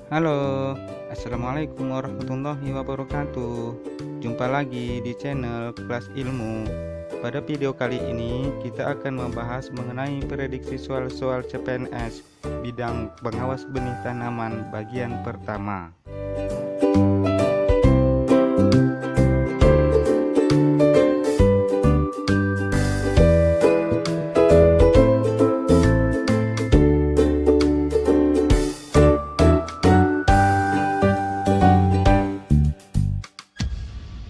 Halo, assalamualaikum warahmatullahi wabarakatuh. Jumpa lagi di channel Kelas Ilmu. Pada video kali ini kita akan membahas mengenai prediksi soal-soal CPNS bidang pengawas benih tanaman bagian pertama.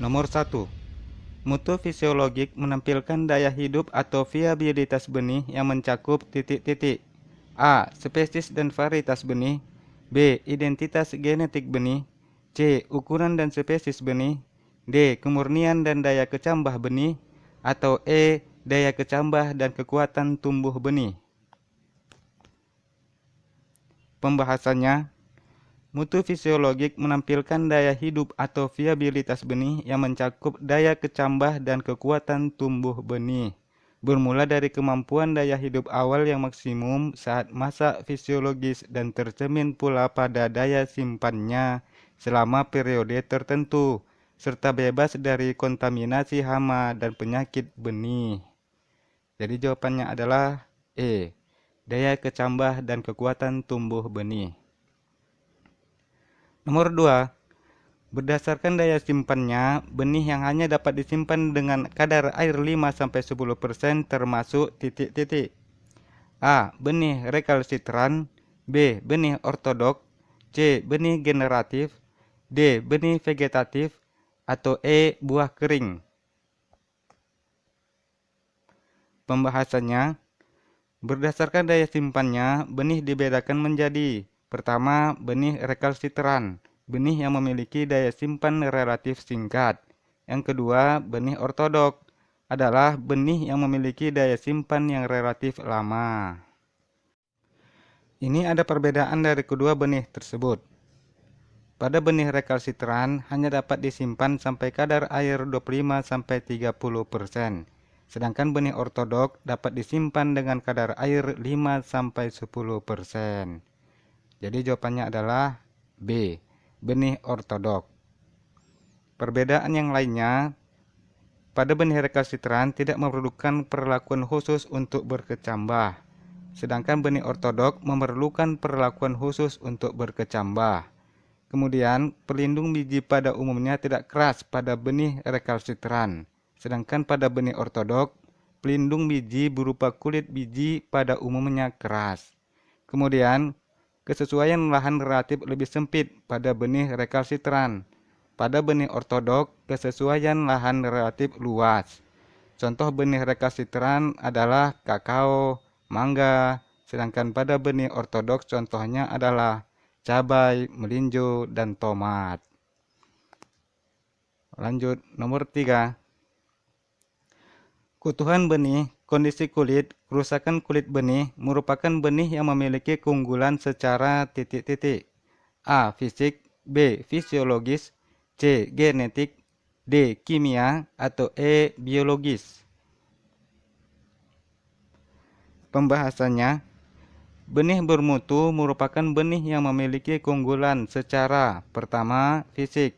Nomor 1. Mutu fisiologik menampilkan daya hidup atau viabilitas benih yang mencakup titik-titik. A. Spesies dan varietas benih. B. Identitas genetik benih. C. Ukuran dan spesies benih. D. Kemurnian dan daya kecambah benih. Atau E. Daya kecambah dan kekuatan tumbuh benih. Pembahasannya, mutu fisiologik menampilkan daya hidup atau viabilitas benih yang mencakup daya kecambah dan kekuatan tumbuh benih. Bermula dari kemampuan daya hidup awal yang maksimum saat masa fisiologis dan tercermin pula pada daya simpannya selama periode tertentu, serta bebas dari kontaminasi hama dan penyakit benih. Jadi jawabannya adalah E. Daya kecambah dan kekuatan tumbuh benih. Nomor 2. Berdasarkan daya simpannya, benih yang hanya dapat disimpan dengan kadar air 5-10% termasuk titik-titik. A. Benih rekalsitran. B. Benih ortodok. C. Benih generatif. D. Benih vegetatif. Atau E. Buah kering. Pembahasannya, berdasarkan daya simpannya, benih dibedakan menjadi: pertama, benih rekalsitran, benih yang memiliki daya simpan relatif singkat. Yang kedua, benih ortodok, adalah benih yang memiliki daya simpan yang relatif lama. Ini ada perbedaan dari kedua benih tersebut. Pada benih rekalsitran hanya dapat disimpan sampai kadar air 25-30%. Sedangkan benih ortodok dapat disimpan dengan kadar air 5-10%. Jadi jawabannya adalah B. Benih ortodok. Perbedaan yang lainnya, pada benih rekalsitran tidak memerlukan perlakuan khusus untuk berkecambah, sedangkan benih ortodok memerlukan perlakuan khusus untuk berkecambah. Kemudian, pelindung biji pada umumnya tidak keras pada benih rekalsitran, sedangkan pada benih ortodok, pelindung biji berupa kulit biji pada umumnya keras. Kemudian, kesesuaian lahan relatif lebih sempit pada benih rekalsitran. Pada benih ortodok, kesesuaian lahan relatif luas. Contoh benih rekalsitran adalah kakao, mangga, sedangkan pada benih ortodok contohnya adalah cabai, melinjo, dan tomat. Lanjut, nomor 3. Keutuhan benih, kondisi kulit, kerusakan kulit benih merupakan benih yang memiliki keunggulan secara titik-titik. A. Fisik. B. Fisiologis. C. Genetik. D. Kimia. Atau E. Biologis. Pembahasannya, benih bermutu merupakan benih yang memiliki keunggulan secara: pertama, fisik.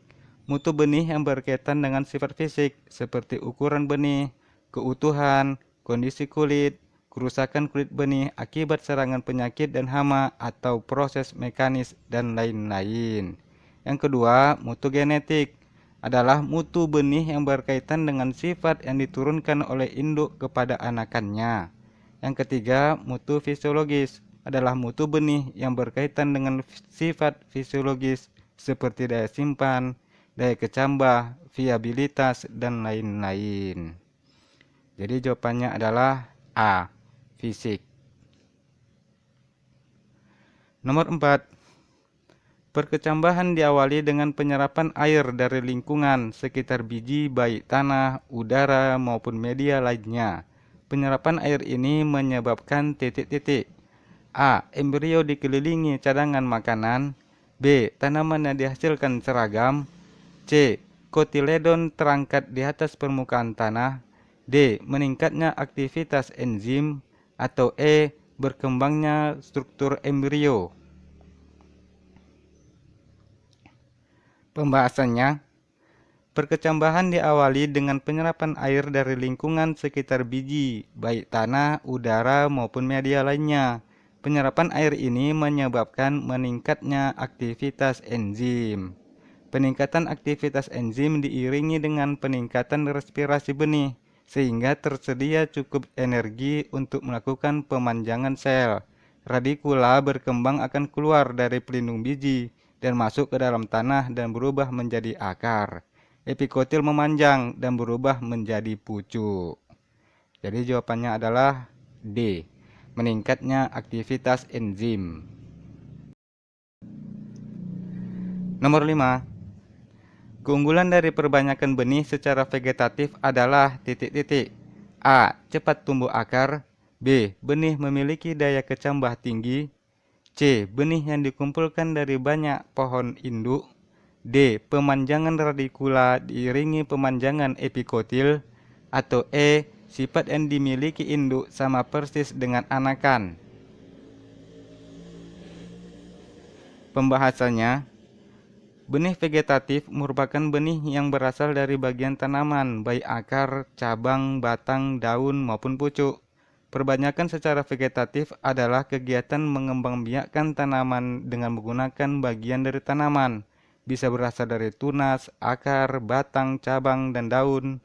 Mutu benih yang berkaitan dengan sifat fisik seperti ukuran benih, keutuhan, kondisi kulit, kerusakan kulit benih akibat serangan penyakit dan hama atau proses mekanis, dan lain-lain. Yang kedua, mutu genetik adalah mutu benih yang berkaitan dengan sifat yang diturunkan oleh induk kepada anakannya. Yang ketiga, mutu fisiologis adalah mutu benih yang berkaitan dengan sifat fisiologis seperti daya simpan, daya kecambah, viabilitas, dan lain-lain. Jadi jawabannya adalah A. Fisik. Nomor 4. Perkecambahan diawali dengan penyerapan air dari lingkungan sekitar biji baik tanah, udara, maupun media lainnya. Penyerapan air ini menyebabkan titik-titik. A. Embrio dikelilingi cadangan makanan. B. Tanaman yang dihasilkan seragam. C. Kotiledon terangkat di atas permukaan tanah. D. Meningkatnya aktivitas enzim. Atau E. Berkembangnya struktur embrio. Pembahasannya, perkecambahan diawali dengan penyerapan air dari lingkungan sekitar biji, baik tanah, udara, maupun media lainnya. Penyerapan air ini menyebabkan meningkatnya aktivitas enzim. Peningkatan aktivitas enzim diiringi dengan peningkatan respirasi benih, sehingga tersedia cukup energi untuk melakukan pemanjangan sel. Radikula berkembang akan keluar dari pelindung biji dan masuk ke dalam tanah dan berubah menjadi akar. Epikotil memanjang dan berubah menjadi pucuk. Jadi jawabannya adalah D. Meningkatnya aktivitas enzim. Nomor 5. Keunggulan dari perbanyakan benih secara vegetatif adalah titik-titik. A. Cepat tumbuh akar. B. Benih memiliki daya kecambah tinggi. C. Benih yang dikumpulkan dari banyak pohon induk. D. Pemanjangan radikula diiringi pemanjangan epikotil. Atau E. Sifat yang dimiliki induk sama persis dengan anakan. Pembahasannya, benih vegetatif merupakan benih yang berasal dari bagian tanaman, baik akar, cabang, batang, daun, maupun pucuk. Perbanyakan secara vegetatif adalah kegiatan mengembangbiakkan tanaman dengan menggunakan bagian dari tanaman. Bisa berasal dari tunas, akar, batang, cabang, dan daun.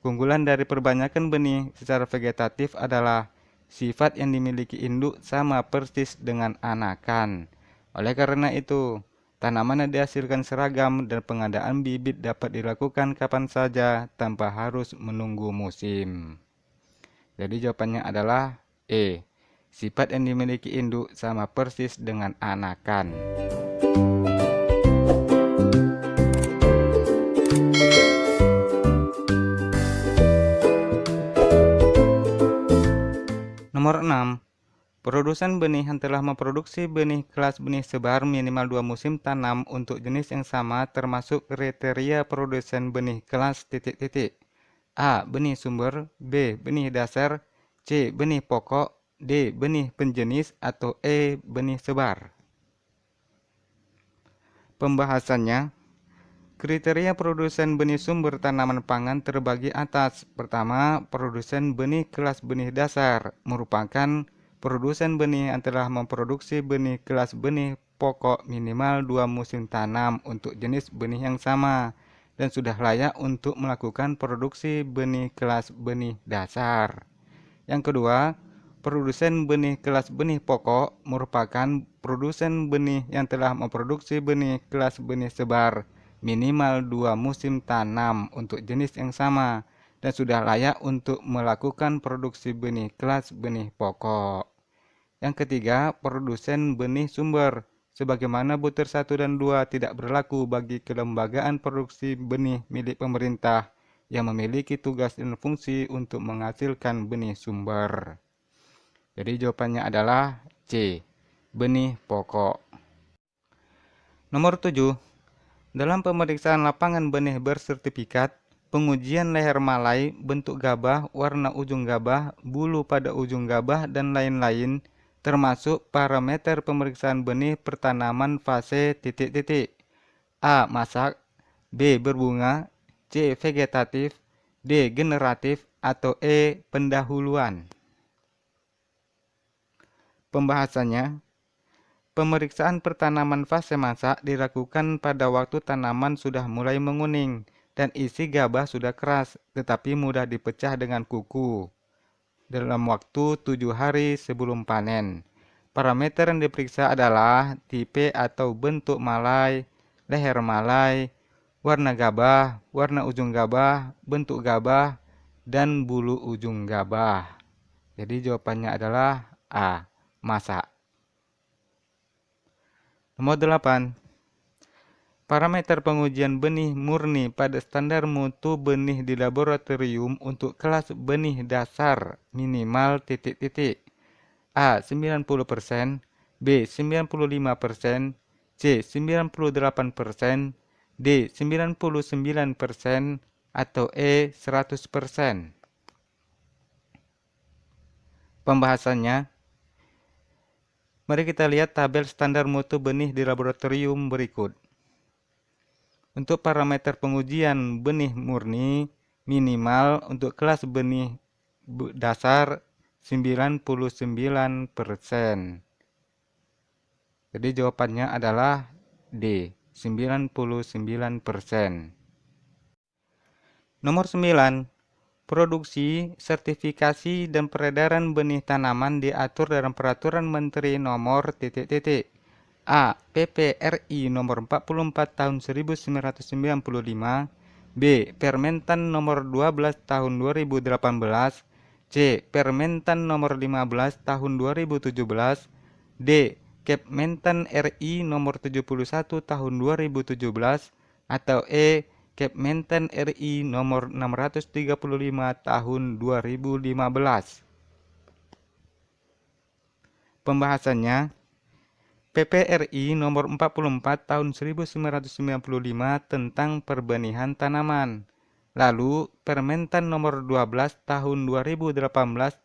Keunggulan dari perbanyakan benih secara vegetatif adalah sifat yang dimiliki induk sama persis dengan anakan. Oleh karena itu, tanaman yang dihasilkan seragam dan pengadaan bibit dapat dilakukan kapan saja tanpa harus menunggu musim. Jadi jawabannya adalah E. Sifat yang dimiliki induk sama persis dengan anakan. Nomor 6. Produsen benih yang telah memproduksi benih kelas benih sebar minimal 2 musim tanam untuk jenis yang sama termasuk kriteria produsen benih kelas titik-titik. A. Benih sumber. B. Benih dasar. C. Benih pokok. D. Benih penjenis. Atau E. Benih sebar. Pembahasannya, kriteria produsen benih sumber tanaman pangan terbagi atas. Pertama, produsen benih kelas benih dasar merupakan produsen benih yang telah memproduksi benih kelas benih pokok minimal 2 musim tanam untuk jenis benih yang sama dan sudah layak untuk melakukan produksi benih kelas benih dasar. Yang kedua, produsen benih kelas benih pokok merupakan produsen benih yang telah memproduksi benih kelas benih sebar minimal 2 musim tanam untuk jenis yang sama dan sudah layak untuk melakukan produksi benih kelas benih pokok. Yang ketiga, produsen benih sumber. Sebagaimana butir 1 dan 2 tidak berlaku bagi kelembagaan produksi benih milik pemerintah yang memiliki tugas dan fungsi untuk menghasilkan benih sumber. Jadi jawabannya adalah C. Benih pokok. Nomor 7. Dalam pemeriksaan lapangan benih bersertifikat, pengujian leher malai, bentuk gabah, warna ujung gabah, bulu pada ujung gabah, dan lain-lain, termasuk parameter pemeriksaan benih pertanaman fase titik-titik. A. Masak. B. Berbunga. C. Vegetatif. D. Generatif. Atau E. Pendahuluan. Pembahasannya, pemeriksaan pertanaman fase masak dilakukan pada waktu tanaman sudah mulai menguning dan isi gabah sudah keras tetapi mudah dipecah dengan kuku dalam waktu 7 hari sebelum panen. Parameter yang diperiksa adalah tipe atau bentuk malai, leher malai, warna gabah, warna ujung gabah, bentuk gabah, dan bulu ujung gabah. Jadi jawabannya adalah A. Masak. Nomor 8. Parameter pengujian benih murni pada standar mutu benih di laboratorium untuk kelas benih dasar minimal titik-titik. A. 90%, B. 95%, C. 98%, D. 99%, atau E. 100%. Pembahasannya, mari kita lihat tabel standar mutu benih di laboratorium berikut. Untuk parameter pengujian benih murni, minimal untuk kelas benih dasar 99%. Jadi jawabannya adalah D, 99%. Nomor 9. Produksi, sertifikasi, dan peredaran benih tanaman diatur dalam Peraturan Menteri Nomor A. PPRI Nomor 44 Tahun 1995. B. Permentan Nomor 12 Tahun 2018. C. Permentan Nomor 15 Tahun 2017. D. Kepmentan RI Nomor 71 Tahun 2017. Atau E. Kepmentan RI Nomor 635 Tahun 2015. Pembahasannya, PPRI Nomor 44 Tahun 1995 tentang perbenihan tanaman. Lalu, Permentan Nomor 12 Tahun 2018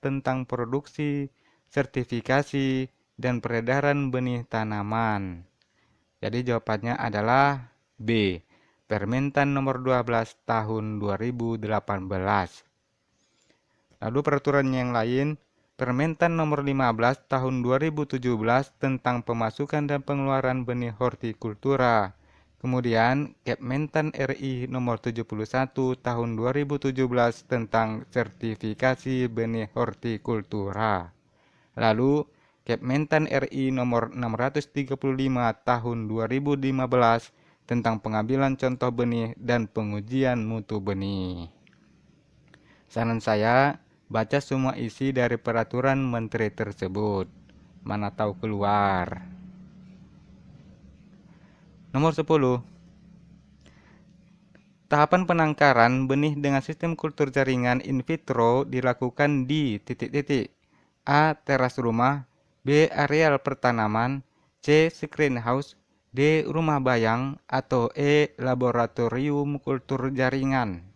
tentang produksi, sertifikasi, dan peredaran benih tanaman. Jadi jawabannya adalah B. Permentan Nomor 12 Tahun 2018. Lalu peraturan yang lain, Permentan Nomor 15 Tahun 2017 tentang pemasukan dan pengeluaran benih hortikultura. Kemudian Kepmentan RI Nomor 71 Tahun 2017 tentang sertifikasi benih hortikultura. Lalu Kepmentan RI Nomor 635 Tahun 2015 tentang pengambilan contoh benih dan pengujian mutu benih. Saran saya, baca semua isi dari peraturan menteri tersebut. Mana tahu keluar. Nomor 10. Tahapan penangkaran benih dengan sistem kultur jaringan in vitro dilakukan di A. Teras rumah, B. Areal pertanaman, C. Screenhouse, D. Rumah bayang, atau E. Laboratorium kultur jaringan.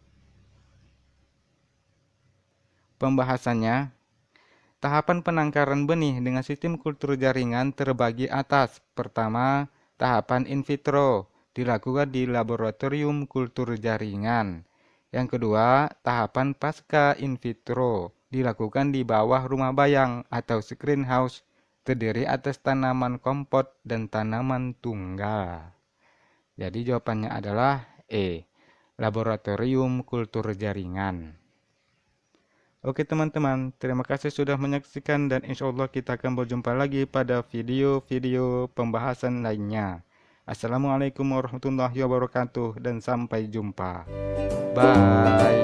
Pembahasannya, tahapan penangkaran benih dengan sistem kultur jaringan terbagi atas. Pertama, tahapan in vitro dilakukan di laboratorium kultur jaringan. Yang kedua, tahapan pasca in vitro dilakukan di bawah rumah bayang atau screenhouse, terdiri atas tanaman kompot dan tanaman tunggal. Jadi jawabannya adalah E, laboratorium kultur jaringan. Oke teman-teman, terima kasih sudah menyaksikan dan insya Allah kita akan berjumpa lagi pada video-video pembahasan lainnya. Assalamualaikum warahmatullahi wabarakatuh dan sampai jumpa. Bye.